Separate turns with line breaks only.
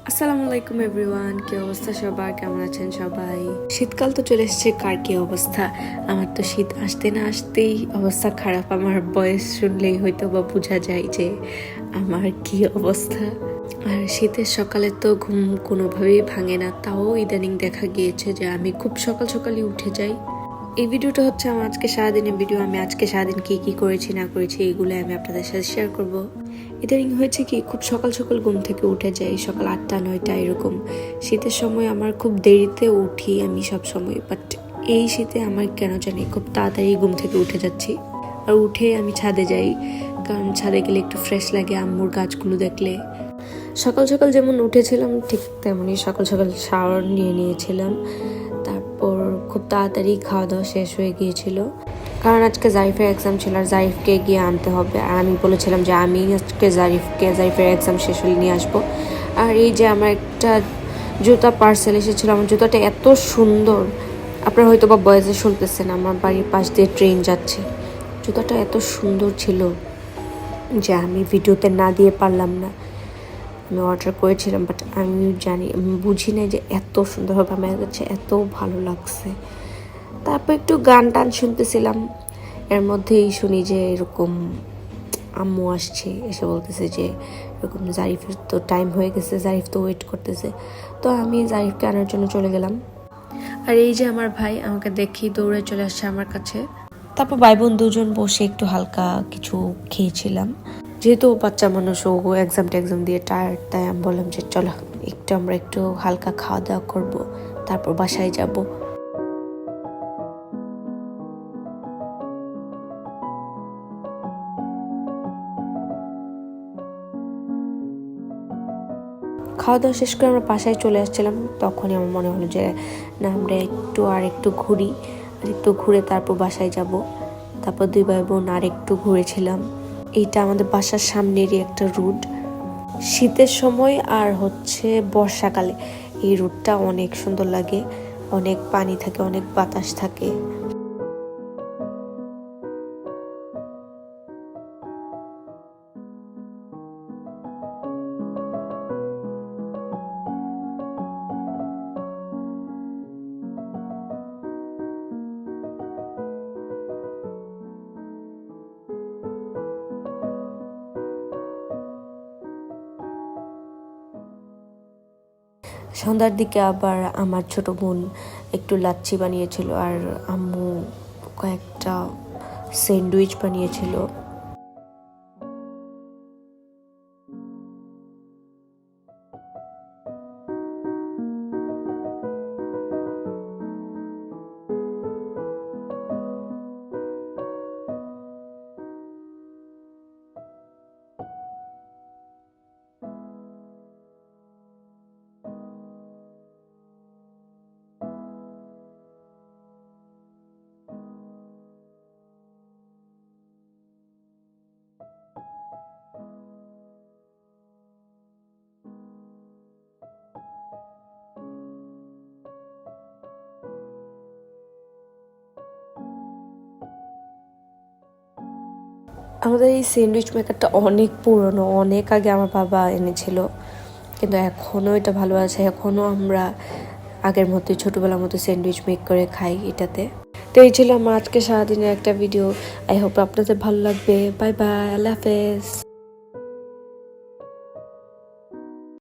আসসালামু আলাইকুম এভরিওয়ান, কি অবস্থা সবার? কেমন আছেন সবাই? শীতকাল তো চলে এসেছে, কার কি অবস্থা? আমার তো শীত আসতে না আসতেই অবস্থা খারাপ। আমার বয়স শুনলেই হয়তো বা বোঝা যায় যে আমার কি অবস্থা। আর শীতের সকালে তো ঘুম কোনোভাবেই ভাঙে না, তাও ইদানিং দেখা গিয়েছে যে আমি খুব সকাল সকালই উঠে যাই। এই ভিডিওটা হচ্ছে আমার আজকে সারাদিনের ভিডিও। আমি আজকে সারাদিন কি করেছি না করেছি এগুলো আমি আপনাদের সাথে শেয়ার করব। ইদানিং হয়েছে কি, খুব সকাল সকাল ঘুম থেকে উঠে যাই, সকাল 8টা 9টা এরকম। শীতের সময় আমার খুব দেরিতে উঠি আমি সব সময়, বাট এই শীতে আমার কেন জানি খুব তাড়াতাড়ি ঘুম থেকে উঠে যাচ্ছি। আর উঠে আমি ছাদে যাই, কারণ ছাদে গেলে একটু ফ্রেশ লাগে আম্মুর গাছগুলো দেখলে। সকাল সকাল যেমন উঠেছিলাম ঠিক তেমনই সকাল সকাল শাওয়ার নিয়েছিলাম। তারপর খুব তাড়াতাড়ি খাওয়া দাওয়া শেষ হয়ে গিয়েছিল, কারণ আজকে জারিফের এক্সাম ছিল আর জারিফকে গিয়ে আনতে হবে। আর আমি বলেছিলাম যে আমি আজকে জারিফের এক্সাম শেষ হলে নিয়ে আসবো। আর এই যে আমার একটা জুতা পার্সেল এসেছিলো, আমার জুতাটা এত সুন্দর, আপনারা হয়তো বা বয়েসে শুনতেছেন, আমার বাড়ির পাশ দিয়ে ট্রেন যাচ্ছে। জুতাটা এত সুন্দর ছিল যে আমি ভিডিওতে না দিয়ে পারলাম না। আমি অর্ডার করেছিলাম, বাট আমি বুঝি নাই যে এত সুন্দর হবে। আমার কাছে এত ভালো লাগছে। তারপর একটু গান টান শুনতেছিলাম, এর মধ্যেই শুনি যে এরকম আম্মু আসছে, এসে বলতেছে যে এরকম জারিফের তো টাইম হয়ে গেছে, জারিফ তো ওয়েট করতেছে। তো আমি জারিফকে আনার জন্য চলে গেলাম। আর এই যে আমার ভাই আমাকে দেখি দৌড়ে চলে আসছে আমার কাছে। তারপর ভাই বোন দুজন বসে একটু হালকা কিছু খেয়েছিলাম। যেহেতু বাচ্চা মানুষ, ও এক্সাম দিয়ে টায়ার্ড, তাই আমি বললাম যে চলো আমরা একটু হালকা খাওয়া দাওয়া করবো, তারপর বাসায় যাব। খাওয়া দাওয়া শেষ করে আমরা বাসায় চলে আসছিলাম, তখনই আমার মনে হলো যে না, আমরা একটু ঘুরি, আর একটু ঘুরে তারপর বাসায় যাব। তারপর দুই ভাই বোন আর একটু ঘুরেছিলাম। এইটা আমাদের বাসার সামনেরই একটা রুট। শীতের সময় আর হচ্ছে বর্ষাকালে এই রুটটা অনেক সুন্দর লাগে, অনেক পানি থাকে, অনেক বাতাস থাকে। সন্ধ্যার দিকে আবার আমার ছোট বোন একটু লাচ্ছি বানিয়েছিল, আর আম্মু কয়েকটা স্যান্ডউইচ বানিয়েছিল। আমাদের এই স্যান্ডউইচ মেকারটা অনেক পুরনো, অনেক আগে আমার বাবা এনেছিল, কিন্তু এখনও এটা ভালো আছে। এখনও আমরা আগের মতোই ছোটোবেলার মতো স্যান্ডউইচ মেক করে খাই এটাতে। তো এই ছিল আমার আজকে সারাদিনের একটা ভিডিও। আই হোপ আপনাদের ভালো লাগবে। বাই বাই, আল্লাহ হাফেজ।